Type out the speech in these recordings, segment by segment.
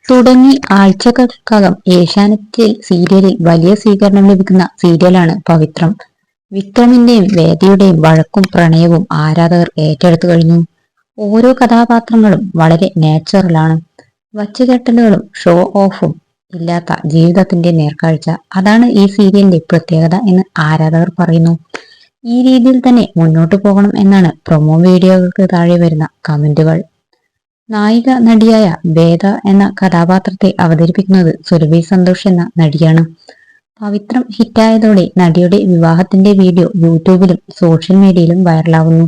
തുടങ്ങി ആഴ്ചകൾക്കകം ഏഷ്യാനെറ്റിൽ സീരിയലിൽ വലിയ സ്വീകരണം ലഭിക്കുന്ന സീരിയലാണ് പവിത്രം. വിക്രമിന്റെയും വേദയുടെയും വഴക്കും പ്രണയവും ആരാധകർ ഏറ്റെടുത്തു കഴിഞ്ഞു. ഓരോ കഥാപാത്രങ്ങളും വളരെ നാച്ചുറലാണ്. വച്ചുകെട്ടലുകളും ഷോ ഓഫും ഇല്ലാത്ത ജീവിതത്തിന്റെ നേർക്കാഴ്ച. അതാണ് ഈ സീരിയലിന്റെ പ്രത്യേകത എന്ന് ആരാധകർ പറയുന്നു. ഈ രീതിയിൽ തന്നെ മുന്നോട്ടു പോകണം എന്നാണ് പ്രൊമോ വീഡിയോകൾക്ക് താഴെ വരുന്ന കമന്റുകൾ. നായിക നടിയായ വേദ എന്ന കഥാപാത്രത്തെ അവതരിപ്പിക്കുന്നത് സുരഭി സന്തോഷ് എന്ന നടിയാണ്. പവിത്രം ഹിറ്റായതോടെ നടിയുടെ വിവാഹത്തിന്റെ വീഡിയോ യൂട്യൂബിലും സോഷ്യൽ മീഡിയയിലും വൈറലാവുന്നു.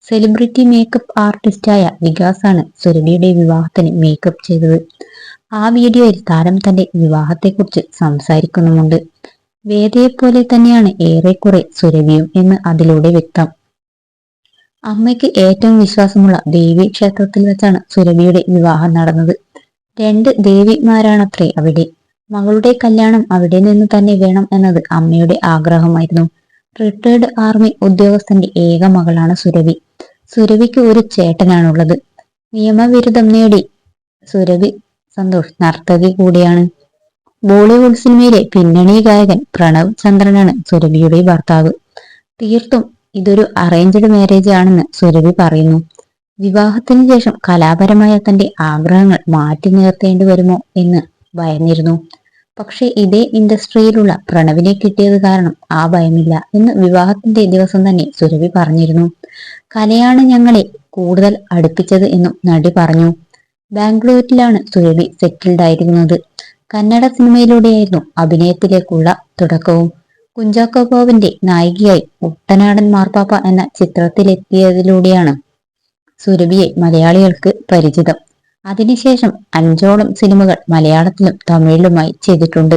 സെലിബ്രിറ്റി മേക്കപ്പ് ആർട്ടിസ്റ്റായ വികാസാണ് സുരഭിയുടെ വിവാഹത്തിന് മേക്കപ്പ് ചെയ്തത്. ആ വീഡിയോയിൽ താരം തന്റെ വിവാഹത്തെക്കുറിച്ച് സംസാരിക്കുന്നുമുണ്ട്. വേദയെപ്പോലെ തന്നെയാണ് ഏറെക്കുറെ സുരഭിയും എന്ന് അതിലൂടെ വ്യക്തം. അമ്മയ്ക്ക് ഏറ്റവും വിശ്വാസമുള്ള ദേവി ക്ഷേത്രത്തിൽ വെച്ചാണ് സുരഭിയുടെ വിവാഹം നടന്നത്. 2 ദേവിമാരാണത്രേ അവിടെ. മകളുടെ കല്യാണം അവിടെ നിന്ന് തന്നെ വേണം എന്നത് അമ്മയുടെ ആഗ്രഹമായിരുന്നു. റിട്ടയർഡ് ആർമി ഉദ്യോഗസ്ഥന്റെ ഏക മകളാണ് സുരഭി. സുരഭിക്ക് ഒരു ചേട്ടനാണുള്ളത്. നിയമബിരുദം നേടി സുരഭി സന്തോഷ് നർത്തകി കൂടിയാണ്. ബോളിവുഡ് സിനിമയിലെ പിന്നണി ഗായകൻ പ്രണവ് ചന്ദ്രനാണ് സുരഭിയുടെ ഭർത്താവ്. തീർത്തും ഇതൊരു അറേഞ്ച്ഡ് മാരേജ് ആണെന്ന് സുരഭി പറയുന്നു. വിവാഹത്തിന് ശേഷം കലാപരമായ തന്റെ ആഗ്രഹങ്ങൾ മാറ്റി നിർത്തേണ്ടി വരുമോ എന്ന് ഭയന്നിരുന്നു. പക്ഷെ ഇതേ ഇൻഡസ്ട്രിയിലുള്ള പ്രണവിനെ കിട്ടിയത് കാരണം ആ ഭയമില്ല എന്ന് വിവാഹത്തിന്റെ ദിവസം തന്നെ സുരഭി പറഞ്ഞിരുന്നു. കലയാണ് ഞങ്ങളെ കൂടുതൽ അടുപ്പിച്ചത് എന്നും നടി പറഞ്ഞു. ബാംഗ്ലൂരിലാണ് സുരഭി സെറ്റിൽഡ് ആയിരിക്കുന്നത്. കന്നഡ സിനിമയിലൂടെയായിരുന്നു അഭിനയത്തിലേക്കുള്ള തുടക്കവും. കുഞ്ചാക്കോ ബോബന്റെ നായികയായി കുട്ടനാടൻ മാർപ്പാപ്പ എന്ന ചിത്രത്തിലെത്തിയതിലൂടെയാണ് സുരഭിയെ മലയാളികൾക്ക് പരിചിതം. അതിനുശേഷം 5ഓളം സിനിമകൾ മലയാളത്തിലും തമിഴിലുമായി ചെയ്തിട്ടുണ്ട്.